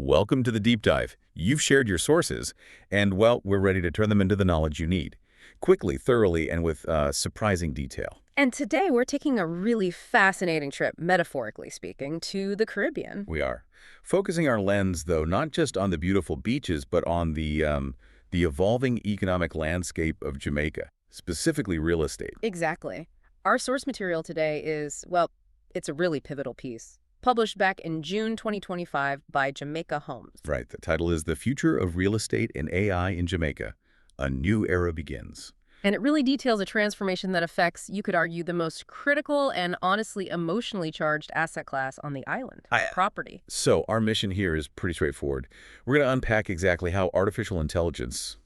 Welcome to the deep dive. You've shared your sources, and, well, we're ready to turn them into the knowledge you need. Quickly, thoroughly, and with surprising detail. And today we're taking a really fascinating trip, metaphorically speaking, to the Caribbean. We are. Focusing our lens, though, not just on the beautiful beaches, but on the evolving economic landscape of Jamaica, specifically real estate. Exactly. Our source material today is, well, it's a really pivotal piece. Published back in June 2025 by Jamaica Homes. Right. The title is The Future of Real Estate and AI in Jamaica. A New Era Begins. And it really details a transformation that affects, you could argue, the most critical and honestly emotionally charged asset class on the island, property. So our mission here is pretty straightforward. We're going to unpack exactly how artificial intelligence,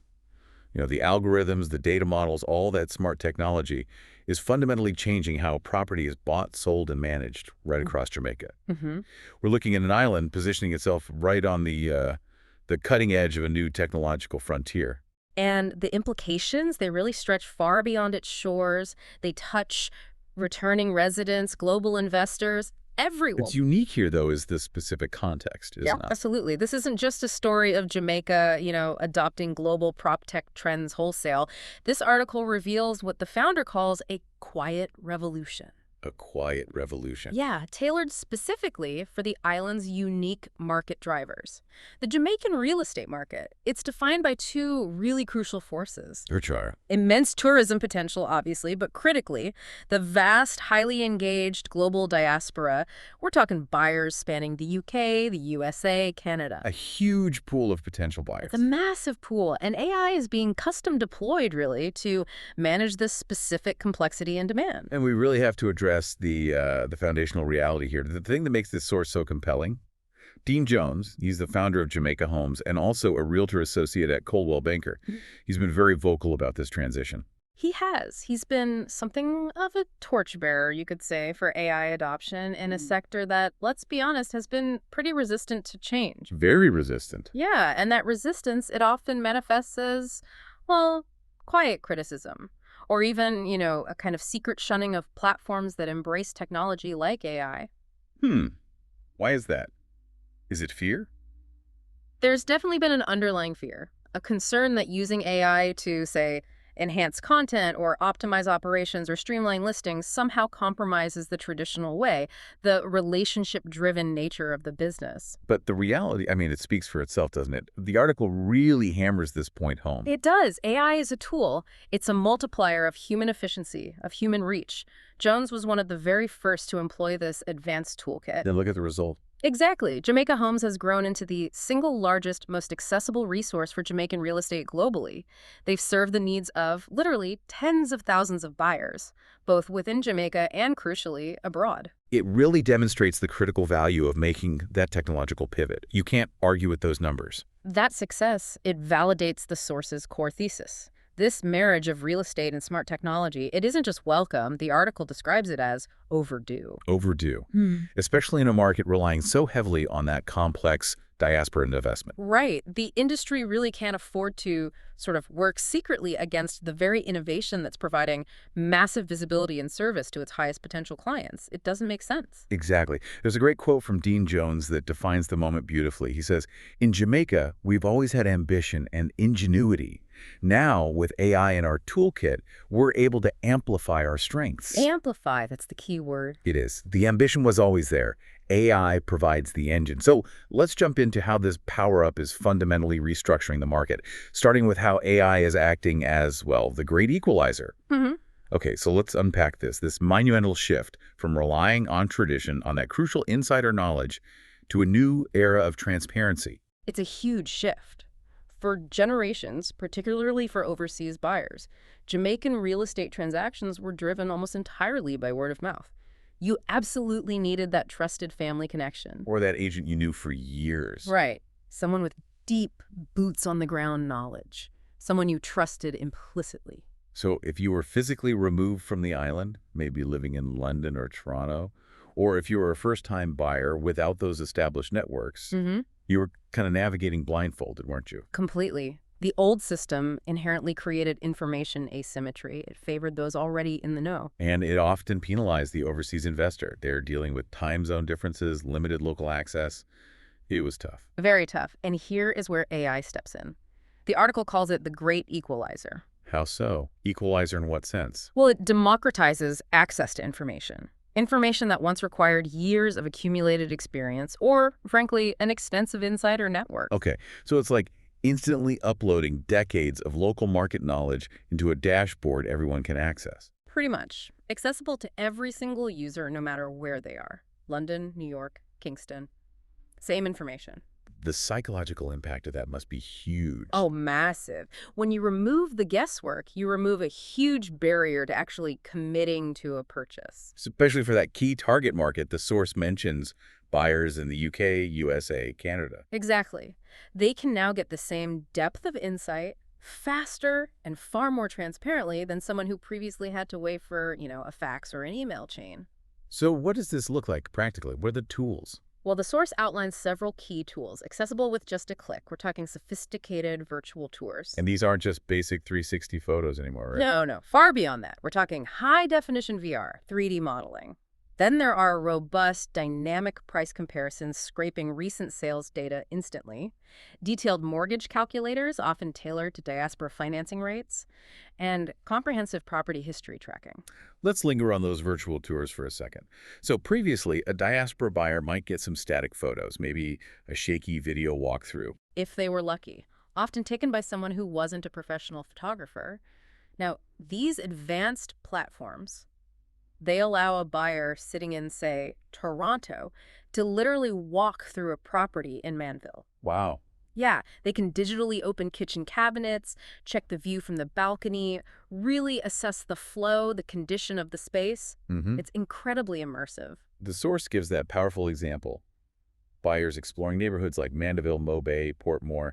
the algorithms, the data models, all that smart technology is fundamentally changing how property is bought, sold, and managed right across Jamaica. We're looking at an island positioning itself right on the cutting edge of a new technological frontier. And the implications, they really stretch far beyond its shores. They touch returning residents, global investors, everyone. What's unique here, though, is the specific context, isn't it? Absolutely. This isn't just a story of Jamaica, adopting global prop tech trends wholesale. This article reveals what the founder calls a quiet revolution. A quiet revolution. Yeah, tailored specifically for the island's unique market drivers. The Jamaican real estate market, it's defined by two really crucial forces. Which are? Immense tourism potential, obviously, but critically, the vast, highly engaged global diaspora. We're talking buyers spanning the UK, the USA, Canada. A huge pool of potential buyers. It's a massive pool, and AI is being custom deployed, really, to manage this specific complexity and demand. And we really have to address the foundational reality here. The thing that makes this source so compelling, Dean Jones, he's the founder of Jamaica Homes and also a realtor associate at Coldwell Banker. He's been very vocal about this transition. He has. He's been something of a torchbearer, you could say, for AI adoption in a sector that, let's be honest, has been pretty resistant to change. Very resistant. Yeah, and that resistance, it often manifests as, well, quiet criticism. Or even, a kind of secret shunning of platforms that embrace technology like AI. Why is that? Is it fear? There's definitely been an underlying fear, a concern that using AI to, say, enhance content or optimize operations or streamline listings somehow compromises the traditional way, the relationship-driven nature of the business. But the reality, it speaks for itself, doesn't it? The article really hammers this point home. It does. AI is a tool. It's a multiplier of human efficiency, of human reach. Jones was one of the very first to employ this advanced toolkit. Then look at the result. Exactly. Jamaica Homes has grown into the single largest, most accessible resource for Jamaican real estate globally. They've served the needs of, literally, tens of thousands of buyers, both within Jamaica and, crucially, abroad. It really demonstrates the critical value of making that technological pivot. You can't argue with those numbers. That success, it validates the source's core thesis. This marriage of real estate and smart technology, it isn't just welcome. The article describes it as overdue. Overdue. Especially in a market relying so heavily on that complex diaspora investment. Right. The industry really can't afford to sort of work secretly against the very innovation that's providing massive visibility and service to its highest potential clients. It doesn't make sense. Exactly. There's a great quote from Dean Jones that defines the moment beautifully. He says, "In Jamaica, we've always had ambition and ingenuity. Now, with AI in our toolkit, we're able to amplify our strengths." Amplify, that's the key word. It is. The ambition was always there. AI provides the engine. So let's jump into how this power-up is fundamentally restructuring the market, starting with how AI is acting as, well, the great equalizer. Okay, so let's unpack this monumental shift from relying on tradition, on that crucial insider knowledge, to a new era of transparency. It's a huge shift. For generations, particularly for overseas buyers, Jamaican real estate transactions were driven almost entirely by word of mouth. You absolutely needed that trusted family connection. Or that agent you knew for years. Right. Someone with deep boots-on-the-ground knowledge. Someone you trusted implicitly. So if you were physically removed from the island, maybe living in London or Toronto, or if you were a first-time buyer without those established networks, you were kind of navigating blindfolded, weren't you? Completely. The old system inherently created information asymmetry. It favored those already in the know. And it often penalized the overseas investor. They're dealing with time zone differences, limited local access. It was tough. Very tough. And here is where AI steps in. The article calls it the great equalizer. How so? Equalizer in what sense? Well, it democratizes access to information. Information that once required years of accumulated experience or, frankly, an extensive insider network. Okay, so it's like instantly uploading decades of local market knowledge into a dashboard everyone can access. Pretty much. Accessible to every single user no matter where they are. London, New York, Kingston. Same information. The psychological impact of that must be huge. Oh, massive. When you remove the guesswork, you remove a huge barrier to actually committing to a purchase. Especially for that key target market the source mentions, buyers in the UK, USA, Canada. Exactly. They can now get the same depth of insight faster and far more transparently than someone who previously had to wait for, a fax or an email chain. So what does this look like practically? What are the tools? Well, the source outlines several key tools, accessible with just a click. We're talking sophisticated virtual tours. And these aren't just basic 360 photos anymore, right? No, far beyond that. We're talking high-definition VR, 3D modeling. Then there are robust, dynamic price comparisons scraping recent sales data instantly, detailed mortgage calculators often tailored to diaspora financing rates, and comprehensive property history tracking. Let's linger on those virtual tours for a second. So previously, a diaspora buyer might get some static photos, maybe a shaky video walkthrough. If they were lucky, often taken by someone who wasn't a professional photographer. Now, these advanced platforms, they allow a buyer sitting in, say, Toronto, to literally walk through a property in Manville. Wow. Yeah, they can digitally open kitchen cabinets, check the view from the balcony, really assess the flow, the condition of the space. It's incredibly immersive. The source gives that powerful example. Buyers exploring neighborhoods like Mandeville, Mobay, Portmore,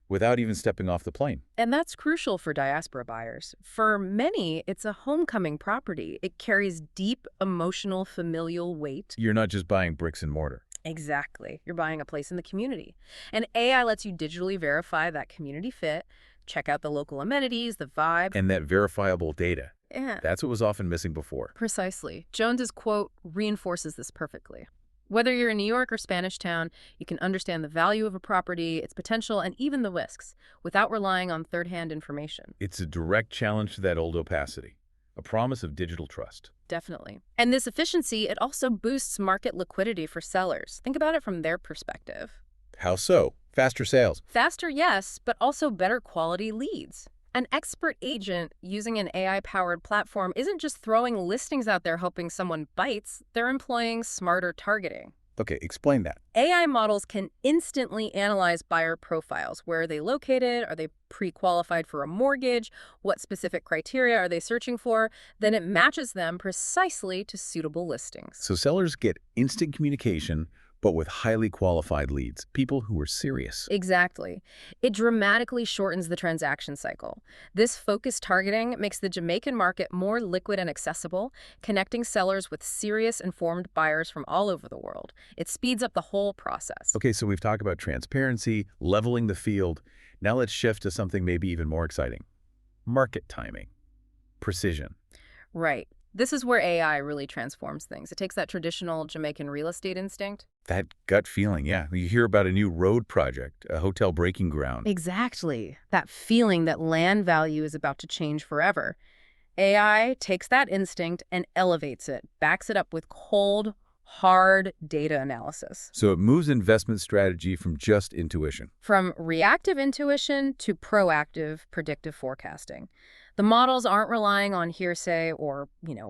without even stepping off the plane. And that's crucial for diaspora buyers. For many, it's a homecoming property. It carries deep emotional, familial weight. You're not just buying bricks and mortar. Exactly. You're buying a place in the community. And AI lets you digitally verify that community fit, check out the local amenities, the vibe. And that verifiable data. Yeah. That's what was often missing before. Precisely. Jones's quote reinforces this perfectly. Whether you're in New York or Spanish Town, you can understand the value of a property, its potential, and even the risks, without relying on third-hand information. It's a direct challenge to that old opacity, a promise of digital trust. Definitely. And this efficiency, it also boosts market liquidity for sellers. Think about it from their perspective. How so? Faster sales. Faster, yes, but also better quality leads. An expert agent using an AI-powered platform isn't just throwing listings out there hoping someone bites. They're employing smarter targeting. Okay, explain that. AI models can instantly analyze buyer profiles. Where are they located? Are they pre-qualified for a mortgage? What specific criteria are they searching for? Then it matches them precisely to suitable listings. So sellers get instant communication, but with highly qualified leads, people who are serious. Exactly. It dramatically shortens the transaction cycle. This focused targeting makes the Jamaican market more liquid and accessible, connecting sellers with serious, informed buyers from all over the world. It speeds up the whole process. Okay, so we've talked about transparency, leveling the field. Now let's shift to something maybe even more exciting. Market timing. Precision. Right. This is where AI really transforms things. It takes that traditional Jamaican real estate instinct. That gut feeling, yeah. You hear about a new road project, a hotel breaking ground. Exactly. That feeling that land value is about to change forever. AI takes that instinct and elevates it, backs it up with cold, hard data analysis. So it moves investment strategy from just intuition. From reactive intuition to proactive predictive forecasting. The models aren't relying on hearsay or,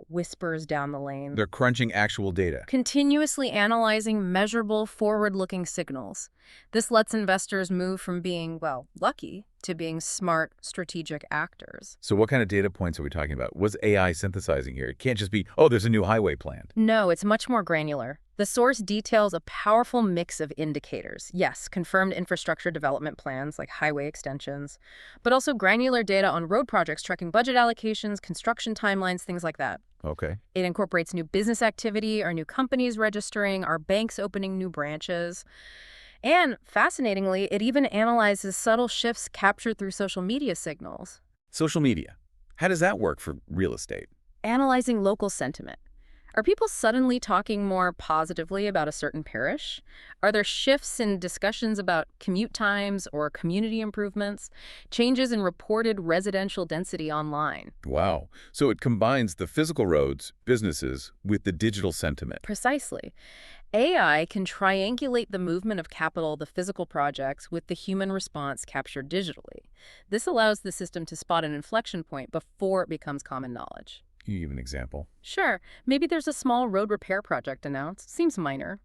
whispers down the lane. They're crunching actual data. Continuously analyzing measurable, forward-looking signals. This lets investors move from being, lucky to being smart, strategic actors. So what kind of data points are we talking about? What's AI synthesizing here? It can't just be, oh, there's a new highway planned. No, it's much more granular. The source details a powerful mix of indicators. Yes, confirmed infrastructure development plans like highway extensions, but also granular data on road projects tracking budget allocations, construction timelines, things like that. Okay. It incorporates new business activity, our new companies registering, our banks opening new branches. And fascinatingly, it even analyzes subtle shifts captured through social media signals. Social media. How does that work for real estate? Analyzing local sentiment. Are people suddenly talking more positively about a certain parish? Are there shifts in discussions about commute times or community improvements? Changes in reported residential density online? Wow. So it combines the physical roads, businesses, with the digital sentiment. Precisely. AI can triangulate the movement of capital, the physical projects, with the human response captured digitally. This allows the system to spot an inflection point before it becomes common knowledge. Can you give an example? Sure, maybe there's a small road repair project announced. Seems minor.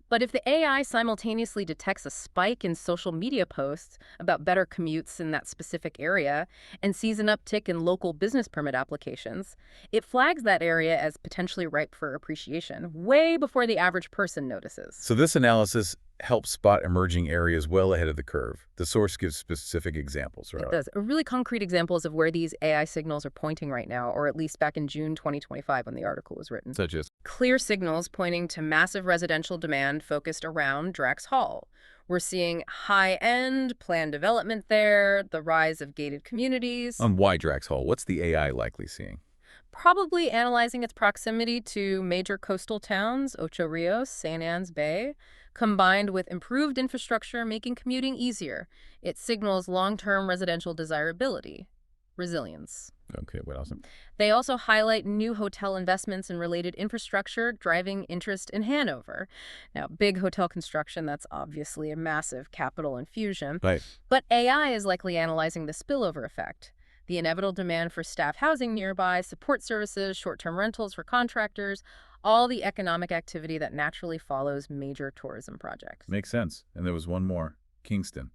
But if the AI simultaneously detects a spike in social media posts about better commutes in that specific area and sees an uptick in local business permit applications, it flags that area as potentially ripe for appreciation way before the average person notices. So this analysis helps spot emerging areas well ahead of the curve. The source gives specific examples, It right? does. Really concrete examples of where these AI signals are pointing right now, or at least back in June 2025 when the article was written. Such as, Clear signals pointing to massive residential demand focused around Drax Hall. We're seeing high-end planned development there, the rise of gated communities, on why Drax Hall, what's the AI likely seeing? probably analyzing its proximity to major coastal towns, Ocho Rios, St. Anne's Bay, combined with improved infrastructure making commuting easier. It signals long-term residential desirability, resilience. Okay, what else? They also highlight new hotel investments and related infrastructure driving interest in Hanover. Now, big hotel construction, that's obviously a massive capital infusion. Right. But AI is likely analyzing the spillover effect, the inevitable demand for staff housing nearby, support services, short-term rentals for contractors, all the economic activity that naturally follows major tourism projects. Makes sense. And there was one more, Kingston.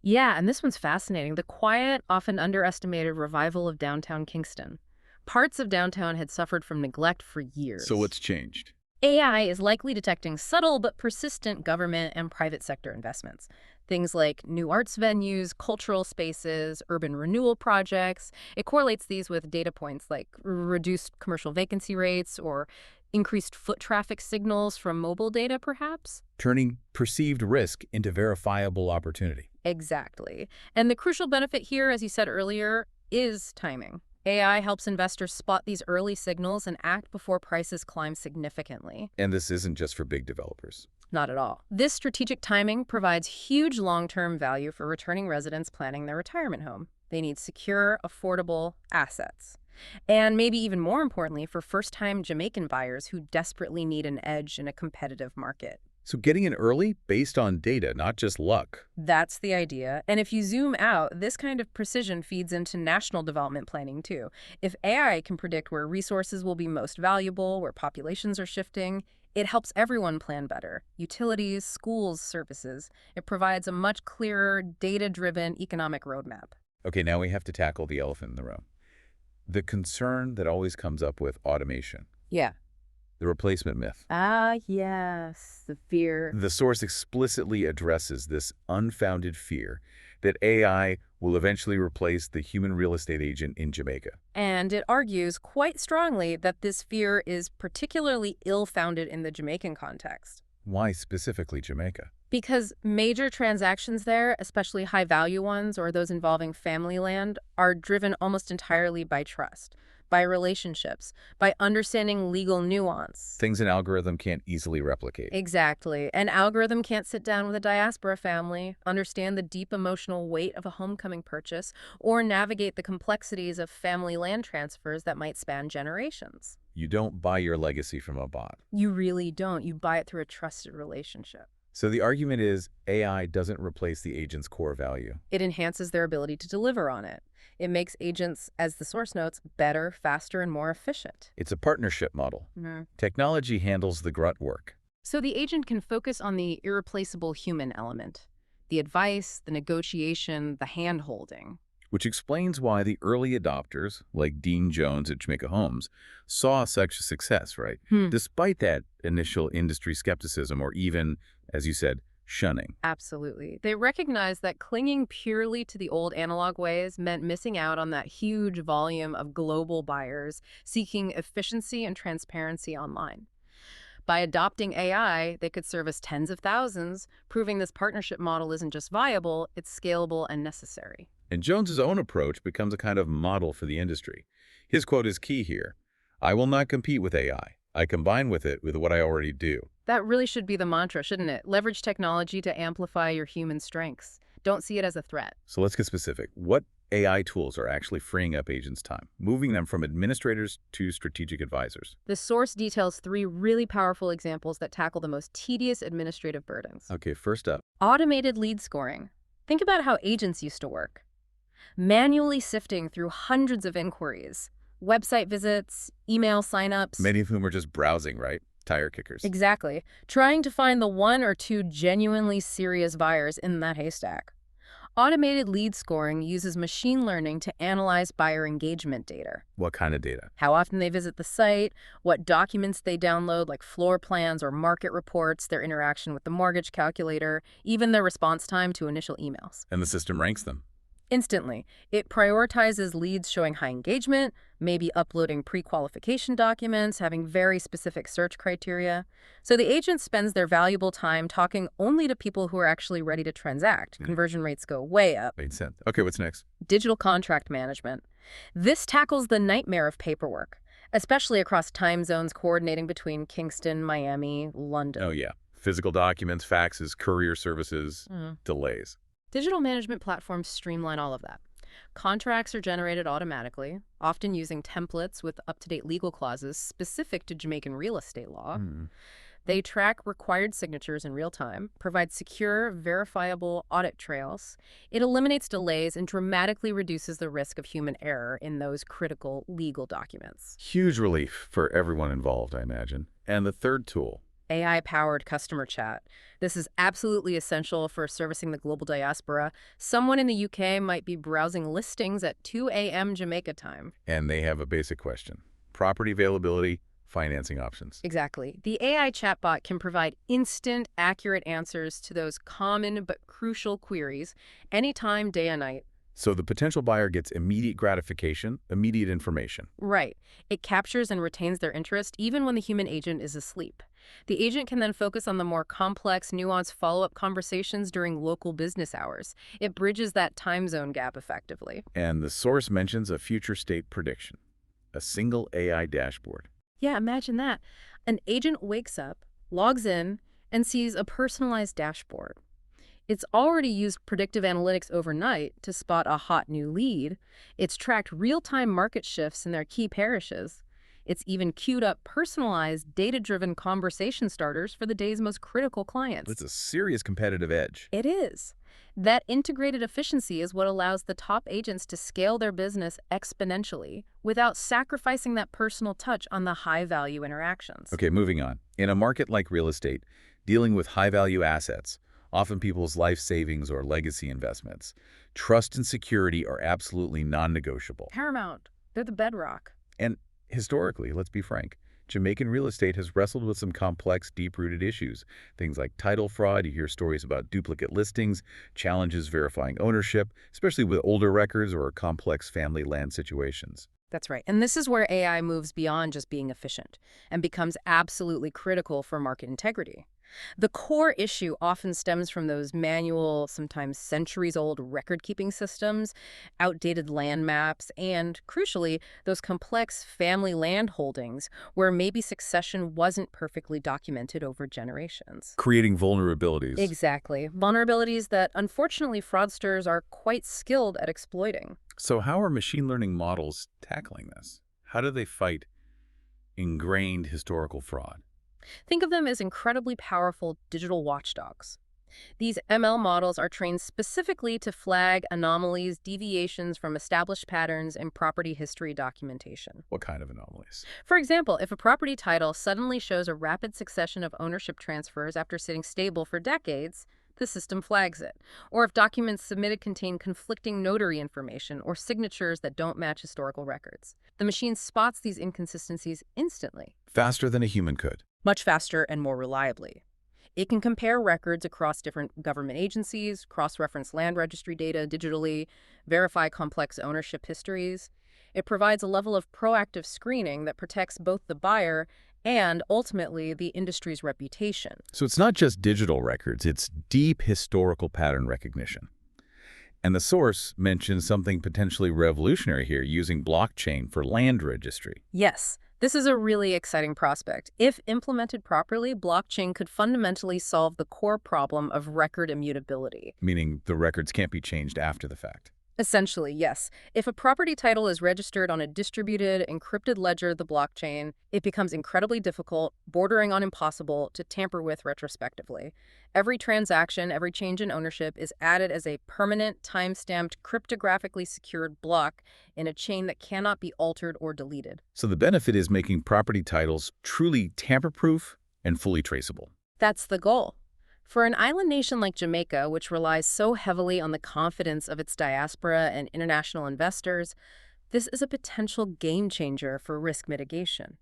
Yeah, and this one's fascinating. The quiet, often underestimated revival of downtown Kingston. Parts of downtown had suffered from neglect for years. So what's changed? AI is likely detecting subtle but persistent government and private sector investments. Things like new arts venues, cultural spaces, urban renewal projects. It correlates these with data points like reduced commercial vacancy rates or increased foot traffic signals from mobile data, perhaps? Turning perceived risk into verifiable opportunity. Exactly. And the crucial benefit here, as you said earlier, is timing. AI helps investors spot these early signals and act before prices climb significantly. And this isn't just for big developers. Not at all. This strategic timing provides huge long-term value for returning residents planning their retirement home. They need secure, affordable assets. And maybe even more importantly, for first-time Jamaican buyers who desperately need an edge in a competitive market. So getting in early based on data, not just luck. That's the idea. And if you zoom out, this kind of precision feeds into national development planning too. If AI can predict where resources will be most valuable, where populations are shifting, it helps everyone plan better. Utilities, schools, services. It provides a much clearer, data-driven economic roadmap. Okay, now we have to tackle the elephant in the room. The concern that always comes up with automation, Yeah. the replacement myth. Ah, yes, the fear. The source explicitly addresses this unfounded fear that AI will eventually replace the human real estate agent in Jamaica. And it argues quite strongly that this fear is particularly ill-founded in the Jamaican context. Why specifically Jamaica? Because major transactions there, especially high-value ones or those involving family land, are driven almost entirely by trust, by relationships, by understanding legal nuance. Things an algorithm can't easily replicate. Exactly. An algorithm can't sit down with a diaspora family, understand the deep emotional weight of a homecoming purchase, or navigate the complexities of family land transfers that might span generations. You don't buy your legacy from a bot. You really don't. You buy it through a trusted relationship. So the argument is AI doesn't replace the agent's core value. It enhances their ability to deliver on it. It makes agents, as the source notes, better, faster, and more efficient. It's a partnership model. Technology handles the grunt work. So the agent can focus on the irreplaceable human element, the advice, the negotiation, the hand-holding. Which explains why the early adopters, like Dean Jones at Jamaica Homes, saw such success, right? Despite that initial industry skepticism or even, as you said, shunning. Absolutely. They recognized that clinging purely to the old analog ways meant missing out on that huge volume of global buyers seeking efficiency and transparency online. By adopting AI, they could service tens of thousands, proving this partnership model isn't just viable, it's scalable and necessary. And Jones's own approach becomes a kind of model for the industry. His quote is key here. I will not compete with AI. I combine with it with what I already do. That really should be the mantra, shouldn't it? Leverage technology to amplify your human strengths. Don't see it as a threat. So let's get specific. What AI tools are actually freeing up agents' time, moving them from administrators to strategic advisors? The source details 3 really powerful examples that tackle the most tedious administrative burdens. Okay, first up, Automated lead scoring. Think about how agents used to work. Manually sifting through hundreds of inquiries, website visits, email signups. many of whom are just browsing, right? Tire kickers. Exactly. Trying to find the 1 or 2 genuinely serious buyers in that haystack. Automated lead scoring uses machine learning to analyze buyer engagement data. What kind of data? How often they visit the site, what documents they download like floor plans or market reports, their interaction with the mortgage calculator, even their response time to initial emails. And the system ranks them. Instantly, it prioritizes leads showing high engagement, maybe uploading pre-qualification documents, having very specific search criteria. So the agent spends their valuable time talking only to people who are actually ready to transact. Conversion rates go way up. Made sense. Okay, what's next? Digital contract management. This tackles the nightmare of paperwork, especially across time zones coordinating between Kingston, Miami, London. Oh, yeah. Physical documents, faxes, courier services, delays. Digital management platforms streamline all of that. Contracts are generated automatically, often using templates with up-to-date legal clauses specific to Jamaican real estate law. They track required signatures in real time, provide secure, verifiable audit trails. It eliminates delays and dramatically reduces the risk of human error in those critical legal documents. Huge relief for everyone involved, I imagine. And the third tool. AI-powered customer chat. This is absolutely essential for servicing the global diaspora. Someone in the UK might be browsing listings at 2 a.m. Jamaica time. And they have a basic question. Property availability, financing options. Exactly. The AI chatbot can provide instant, accurate answers to those common but crucial queries anytime, day and night. So the potential buyer gets immediate gratification, immediate information. Right. It captures and retains their interest even when the human agent is asleep. The agent can then focus on the more complex, nuanced follow-up conversations during local business hours. It bridges that time zone gap effectively. And the source mentions a future state prediction, a single AI dashboard. Yeah, imagine that. An agent wakes up, logs in, and sees a personalized dashboard. It's already used predictive analytics overnight to spot a hot new lead. It's tracked real-time market shifts in their key parishes. It's even queued up personalized, data-driven conversation starters for the day's most critical clients. It's a serious competitive edge. It is. That integrated efficiency is what allows the top agents to scale their business exponentially without sacrificing that personal touch on the high-value interactions. Okay, moving on. In a market like real estate, dealing with high-value assets, often people's life savings or legacy investments, trust and security are absolutely non-negotiable. Paramount. They're the bedrock. And historically, let's be frank, Jamaican real estate has wrestled with some complex, deep-rooted issues. Things like title fraud, you hear stories about duplicate listings, challenges verifying ownership, especially with older records or complex family land situations. That's right. And this is where AI moves beyond just being efficient and becomes absolutely critical for market integrity. The core issue often stems from those manual, sometimes centuries-old record-keeping systems, outdated land maps, and, crucially, those complex family land holdings where maybe succession wasn't perfectly documented over generations. Creating vulnerabilities. Exactly. Vulnerabilities that, unfortunately, fraudsters are quite skilled at exploiting. So how are machine learning models tackling this? How do they fight ingrained historical fraud? Think of them as incredibly powerful digital watchdogs. These ML models are trained specifically to flag anomalies, deviations from established patterns in property history documentation. What kind of anomalies? For example, if a property title suddenly shows a rapid succession of ownership transfers after sitting stable for decades, the system flags it. Or if documents submitted contain conflicting notary information or signatures that don't match historical records. The machine spots these inconsistencies instantly. Faster than a human could. Much faster and more reliably. It can compare records across different government agencies, cross-reference land registry data digitally, verify complex ownership histories. It provides a level of proactive screening that protects both the buyer and, ultimately, the industry's reputation. So it's not just digital records, it's deep historical pattern recognition. And the source mentions something potentially revolutionary here, using blockchain for land registry. Yes, This is a really exciting prospect. If implemented properly, blockchain could fundamentally solve the core problem of record immutability. Meaning the records can't be changed after the fact. Essentially, yes. If a property title is registered on a distributed, encrypted ledger, the blockchain, it becomes incredibly difficult, bordering on impossible, to tamper with retrospectively. Every transaction, every change in ownership is added as a permanent, time-stamped, cryptographically secured block in a chain that cannot be altered or deleted. So the benefit is making property titles truly tamper-proof and fully traceable. That's the goal. For an island nation like Jamaica, which relies so heavily on the confidence of its diaspora and international investors, this is a potential game changer for risk mitigation.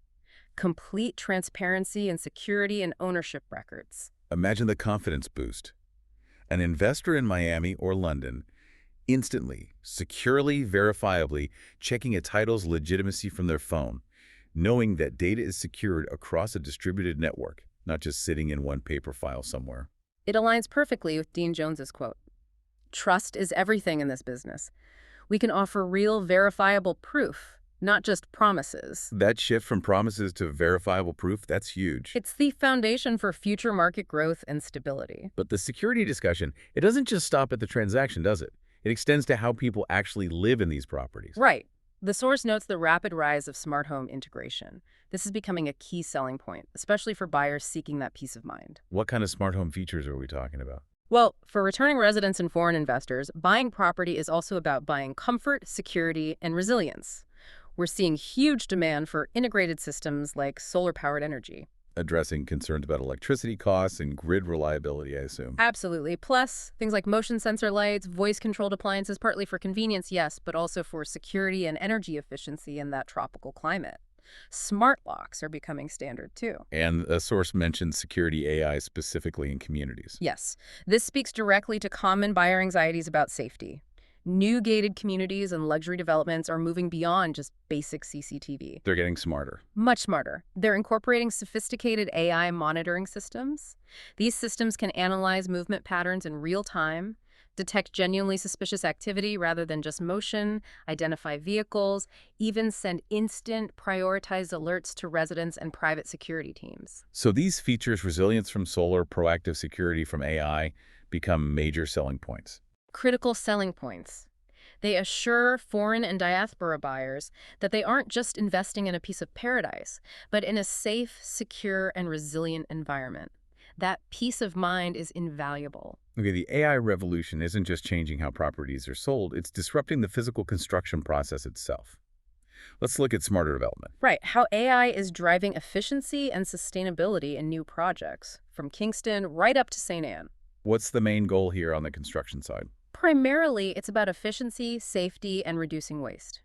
Complete transparency and security in ownership records. Imagine the confidence boost. An investor in Miami or London instantly, securely, verifiably checking a title's legitimacy from their phone, knowing that data is secured across a distributed network, not just sitting in one paper file somewhere. It aligns perfectly with Dean Jones's quote. Trust is everything in this business. We can offer real, verifiable proof, not just promises. That shift from promises to verifiable proof, that's huge. It's the foundation for future market growth and stability. But the security discussion, it doesn't just stop at the transaction, does it? It extends to how people actually live in these properties. Right. The source notes the rapid rise of smart home integration. This is becoming a key selling point, especially for buyers seeking that peace of mind. What kind of smart home features are we talking about? Well, for returning residents and foreign investors, buying property is also about buying comfort, security, and resilience. We're seeing huge demand for integrated systems like solar-powered energy. Addressing concerns about electricity costs and grid reliability, I assume. Absolutely. Plus, things like motion sensor lights, voice-controlled appliances, partly for convenience, yes, but also for security and energy efficiency in that tropical climate. Smart locks are becoming standard, too. And a source mentions security AI specifically in communities. Yes, this speaks directly to common buyer anxieties about safety. New gated communities and luxury developments are moving beyond just basic CCTV. They're getting smarter. Much smarter. They're incorporating sophisticated AI monitoring systems. These systems can analyze movement patterns in real time, detect genuinely suspicious activity rather than just motion, identify vehicles, even send instant, prioritized alerts to residents and private security teams. So these features, resilience from solar, proactive security from AI, become major selling points. Critical selling points. They assure foreign and diaspora buyers that they aren't just investing in a piece of paradise, but in a safe, secure, and resilient environment. That peace of mind is invaluable. Okay, the AI revolution isn't just changing how properties are sold, it's disrupting the physical construction process itself. Let's look at smarter development. Right, how AI is driving efficiency and sustainability in new projects, from Kingston right up to St. Anne. What's the main goal here on the construction side? Primarily, it's about efficiency, safety, and reducing waste.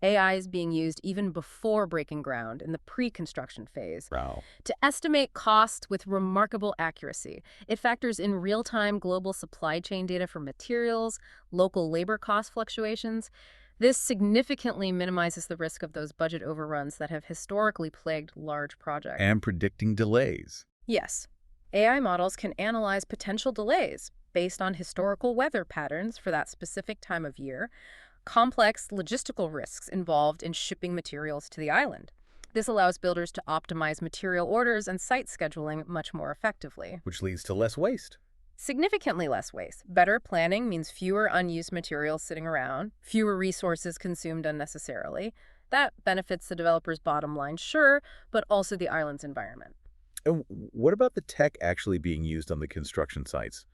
AI is being used even before breaking ground in the pre-construction phase Wow. to estimate cost with remarkable accuracy. It factors in real-time global supply chain data for materials, local labor cost fluctuations. This significantly minimizes the risk of those budget overruns that have historically plagued large projects. And predicting delays. Yes, AI models can analyze potential delays based on historical weather patterns for that specific time of year, complex logistical risks involved in shipping materials to the island. This allows builders to optimize material orders and site scheduling much more effectively. Which leads to less waste. Significantly less waste. Better planning means fewer unused materials sitting around, fewer resources consumed unnecessarily. That benefits the developer's bottom line, sure, but also the island's environment. And what about the tech actually being used on the construction sites?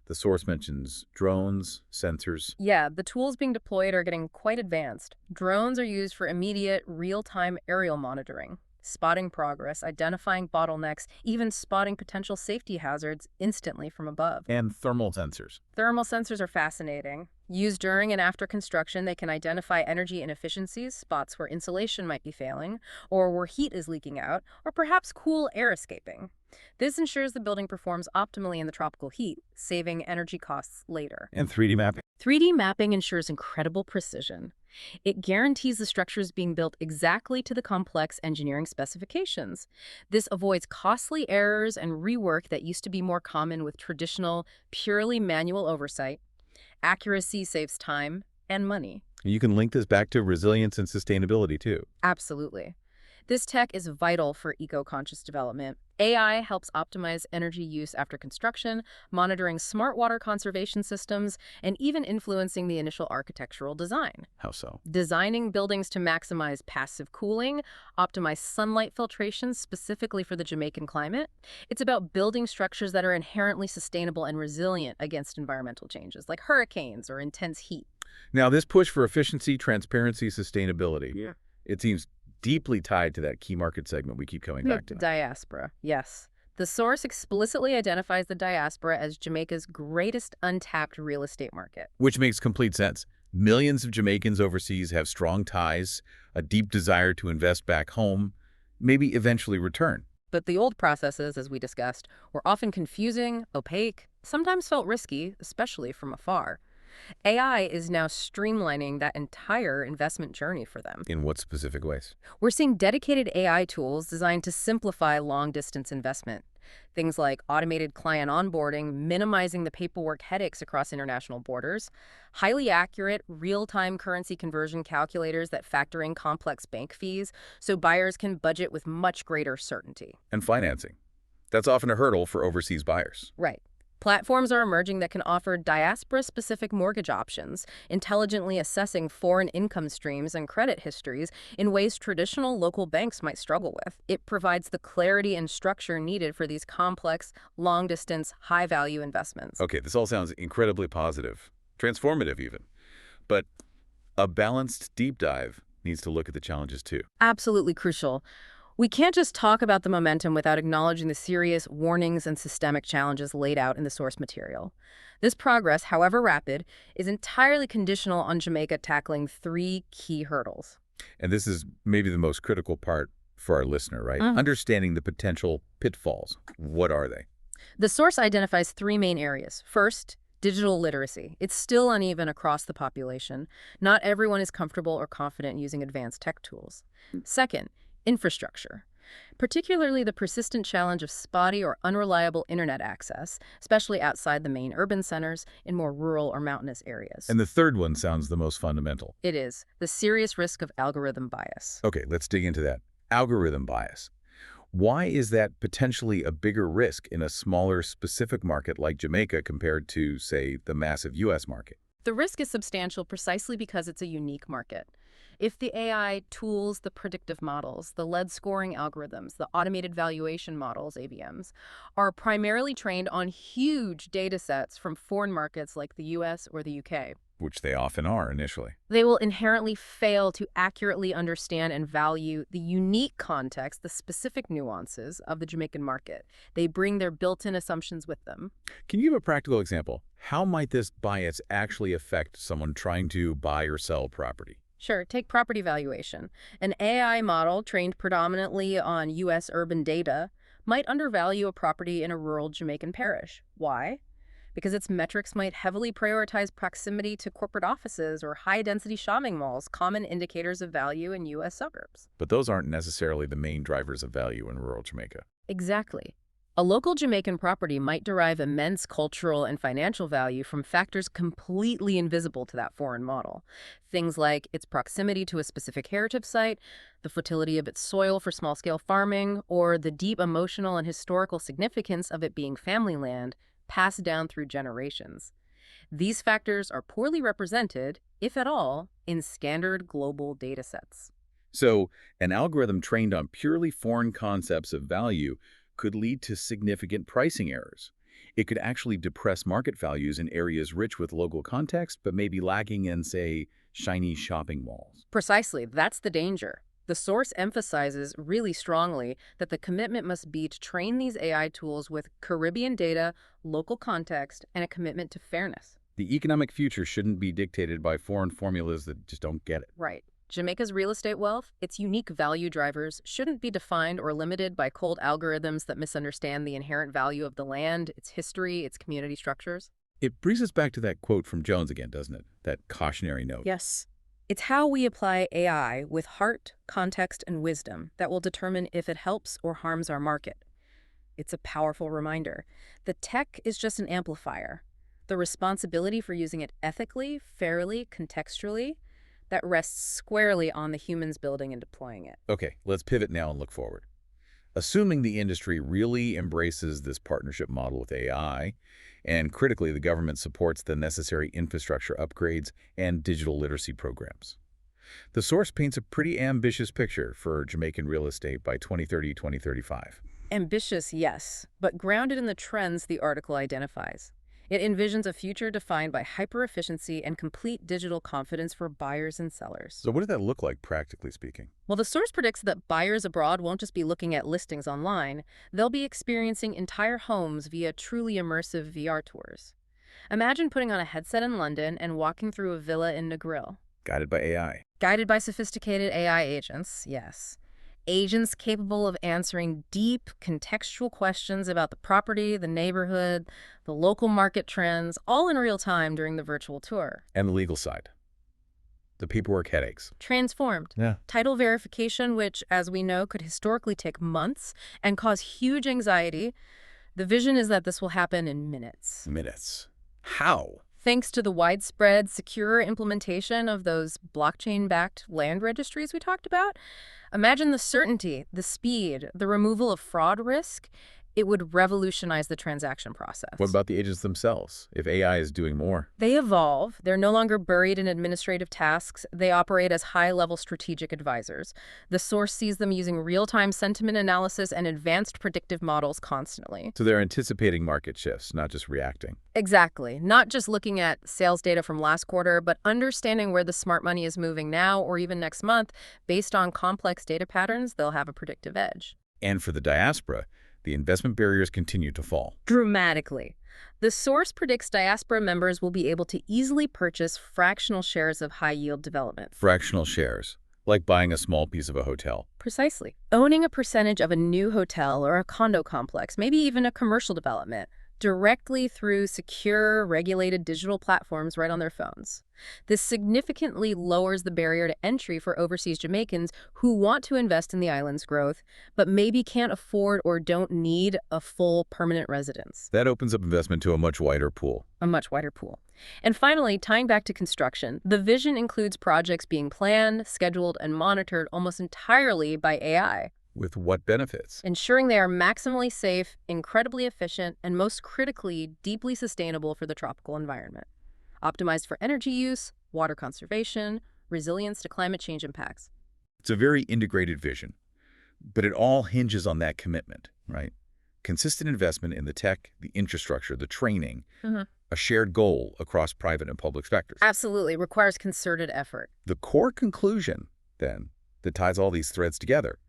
The source mentions drones, sensors. Yeah, the tools being deployed are getting quite advanced. Drones are used for immediate, real-time aerial monitoring, spotting progress, identifying bottlenecks, even spotting potential safety hazards instantly from above. And thermal sensors. Thermal sensors are fascinating. Used during and after construction, they can identify energy inefficiencies, spots where insulation might be failing, or where heat is leaking out, or perhaps cool air escaping. This ensures the building performs optimally in the tropical heat, saving energy costs later. And 3D mapping. 3D mapping ensures incredible precision. It guarantees the structure is being built exactly to the complex engineering specifications. This avoids costly errors and rework that used to be more common with traditional, purely manual oversight. Accuracy saves time and money. You can link this back to resilience and sustainability, too. Absolutely. This tech is vital for eco-conscious development. AI helps optimize energy use after construction, monitoring smart water conservation systems, and even influencing the initial architectural design. How so? Designing buildings to maximize passive cooling, optimize sunlight filtration specifically for the Jamaican climate. It's about building structures that are inherently sustainable and resilient against environmental changes, like hurricanes or intense heat. Now, this push for efficiency, transparency, sustainability, Yeah. it seems deeply tied to that key market segment we keep coming The back to. diaspora, yes. The source explicitly identifies the diaspora as Jamaica's greatest untapped real estate market. Which makes complete sense. Millions of Jamaicans overseas have strong ties, a deep desire to invest back home, maybe eventually return. But the old processes, as we discussed, were often confusing, opaque, sometimes felt risky, especially from afar. AI is now streamlining that entire investment journey for them. In what specific ways? We're seeing dedicated AI tools designed to simplify long-distance investment. Things like automated client onboarding, minimizing the paperwork headaches across international borders, highly accurate, real-time currency conversion calculators that factor in complex bank fees so buyers can budget with much greater certainty. And financing. That's often a hurdle for overseas buyers. Right. Platforms are emerging that can offer diaspora-specific mortgage options, intelligently assessing foreign income streams and credit histories in ways traditional local banks might struggle with. It provides the clarity and structure needed for these complex, long-distance, high-value investments. Okay, this all sounds incredibly positive, transformative even. But a balanced deep dive needs to look at the challenges too. Absolutely crucial. We can't just talk about the momentum without acknowledging the serious warnings and systemic challenges laid out in the source material. This progress, however rapid, is entirely conditional on Jamaica tackling three key hurdles. And this is maybe the most critical part for our listener, right? Mhm. Understanding the potential pitfalls. What are they? The source identifies three main areas. First, digital literacy. It's still uneven across the population. Not everyone is comfortable or confident using advanced tech tools. Second, infrastructure, particularly the persistent challenge of spotty or unreliable internet access, especially outside the main urban centers in more rural or mountainous areas. And the third one sounds the most fundamental. It is the serious risk of algorithm bias. Okay, let's dig into that. Algorithm bias. Why is that potentially a bigger risk in a smaller, specific market like Jamaica compared to, say, the massive U.S. market? The risk is substantial precisely because it's a unique market. If the AI tools, the predictive models, the lead scoring algorithms, the automated valuation models, AVMs, are primarily trained on huge data sets from foreign markets like the US or the UK, Which they often are initially. they will inherently fail to accurately understand and value the unique context, the specific nuances of the Jamaican market. They bring their built-in assumptions with them. Can you give a practical example? How might this bias actually affect someone trying to buy or sell property? Sure, take property valuation. An AI model trained predominantly on U.S. urban data might undervalue a property in a rural Jamaican parish. Why? Because its metrics might heavily prioritize proximity to corporate offices or high-density shopping malls, common indicators of value in U.S. suburbs. But those aren't necessarily the main drivers of value in rural Jamaica. Exactly. A local Jamaican property might derive immense cultural and financial value from factors completely invisible to that foreign model. Things like its proximity to a specific heritage site, the fertility of its soil for small-scale farming, or the deep emotional and historical significance of it being family land passed down through generations. These factors are poorly represented, if at all, in standard global datasets. So, an algorithm trained on purely foreign concepts of value could lead to significant pricing errors. It could actually depress market values in areas rich with local context, but maybe lacking in, say, shiny shopping malls. Precisely, that's the danger. The source emphasizes really strongly that the commitment must be to train these AI tools with Caribbean data, local context, and a commitment to fairness. The economic future shouldn't be dictated by foreign formulas that just don't get it. Right. Jamaica's real estate wealth, its unique value drivers, shouldn't be defined or limited by cold algorithms that misunderstand the inherent value of the land, its history, its community structures. It brings us back to that quote from Jones again, doesn't it? That cautionary note. Yes. It's how we apply AI with heart, context, and wisdom that will determine if it helps or harms our market. It's a powerful reminder. The tech is just an amplifier. The responsibility for using it ethically, fairly, contextually, that rests squarely on the humans building and deploying it. Okay, let's pivot now and look forward. Assuming the industry really embraces this partnership model with AI, and critically, the government supports the necessary infrastructure upgrades and digital literacy programs. The source paints a pretty ambitious picture for Jamaican real estate by 2030, 2035. Ambitious, yes, but grounded in the trends the article identifies. It envisions a future defined by hyper-efficiency and complete digital confidence for buyers and sellers. So what did that look like, practically speaking? Well, the source predicts that buyers abroad won't just be looking at listings online, they'll be experiencing entire homes via truly immersive VR tours. Imagine putting on a headset in London and walking through a villa in Negril. Guided by AI. Guided by sophisticated AI agents, yes. Agents capable of answering deep, contextual questions about the property, the neighborhood, the local market trends, all in real time during the virtual tour. And the legal side. The paperwork headaches. Transformed. Yeah. Title verification, which, as we know, could historically take months and cause huge anxiety. The vision is that this will happen in minutes. Minutes. How? Thanks to the widespread, secure implementation of those blockchain-backed land registries we talked about. Imagine the certainty, the speed, the removal of fraud risk. It would revolutionize the transaction process. What about the agents themselves, if AI is doing more? They evolve. They're no longer buried in administrative tasks. They operate as high-level strategic advisors. The source sees them using real-time sentiment analysis and advanced predictive models constantly. So they're anticipating market shifts, not just reacting. Exactly. Not just looking at sales data from last quarter, but understanding where the smart money is moving now or even next month. Based on complex data patterns, they'll have a predictive edge. And for the diaspora, the investment barriers continue to fall. Dramatically. The source predicts Diaspora members will be able to easily purchase fractional shares of high-yield development. Fractional shares, like buying a small piece of a hotel. Precisely. Owning a percentage of a new hotel or a condo complex, maybe even a commercial development, directly through secure, regulated digital platforms right on their phones. This significantly lowers the barrier to entry for overseas Jamaicans who want to invest in the island's growth, but maybe can't afford or don't need a full permanent residence. That opens up investment to a much wider pool. A much wider pool. And finally, tying back to construction, the vision includes projects being planned, scheduled, and monitored almost entirely by AI. With what benefits? Ensuring they are maximally safe, incredibly efficient, and most critically, deeply sustainable for the tropical environment. Optimized for energy use, water conservation, resilience to climate change impacts. It's a very integrated vision, but it all hinges on that commitment, right? Consistent investment in the tech, the infrastructure, the training, a shared goal across private and public sectors. Absolutely. Requires concerted effort. The core conclusion, then, that ties all these threads together,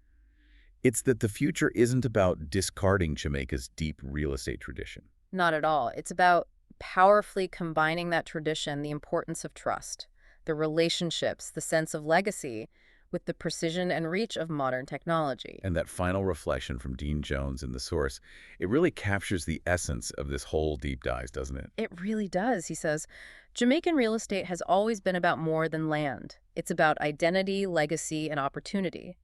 it's that the future isn't about discarding Jamaica's deep real estate tradition. Not at all. It's about powerfully combining that tradition, the importance of trust, the relationships, the sense of legacy, with the precision and reach of modern technology. And that final reflection from Dean Jones in the source, it really captures the essence of this whole deep dive, doesn't it? It really does, he says. Jamaican real estate has always been about more than land. It's about identity, legacy, and opportunity.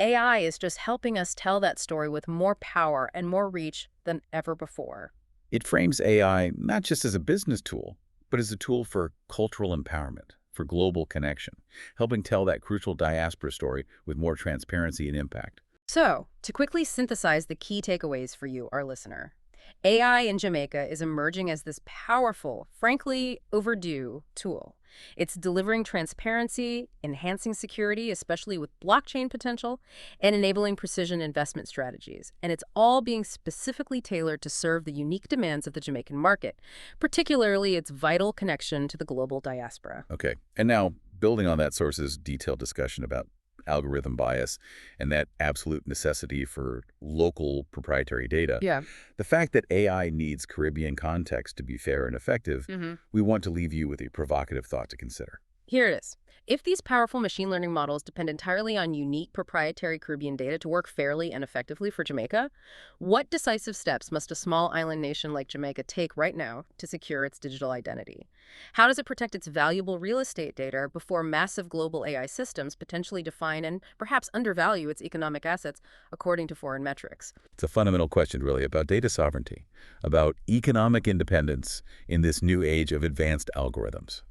AI is just helping us tell that story with more power and more reach than ever before. It frames AI not just as a business tool, but as a tool for cultural empowerment, for global connection, helping tell that crucial diaspora story with more transparency and impact. So, to quickly synthesize the key takeaways for you, our listener, AI in Jamaica is emerging as this powerful, frankly overdue tool. It's delivering transparency, enhancing security, especially with blockchain potential, and enabling precision investment strategies. And it's all being specifically tailored to serve the unique demands of the Jamaican market, particularly its vital connection to the global diaspora. Okay, and now, building on that source's detailed discussion about algorithm bias and that absolute necessity for local proprietary data, the fact that AI needs Caribbean context to be fair and effective, we want to leave you with a provocative thought to consider. Here it is. If these powerful machine learning models depend entirely on unique proprietary Caribbean data to work fairly and effectively for Jamaica, what decisive steps must a small island nation like Jamaica take right now to secure its digital identity? How does it protect its valuable real estate data before massive global AI systems potentially define and perhaps undervalue its economic assets according to foreign metrics? It's a fundamental question, really, about data sovereignty, about economic independence in this new age of advanced algorithms.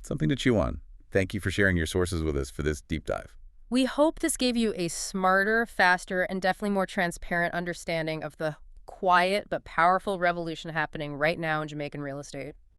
Something to chew on. Thank you for sharing your sources with us for this deep dive. We hope this gave you a smarter, faster, and definitely more transparent understanding of the quiet but powerful revolution happening right now in Jamaican real estate.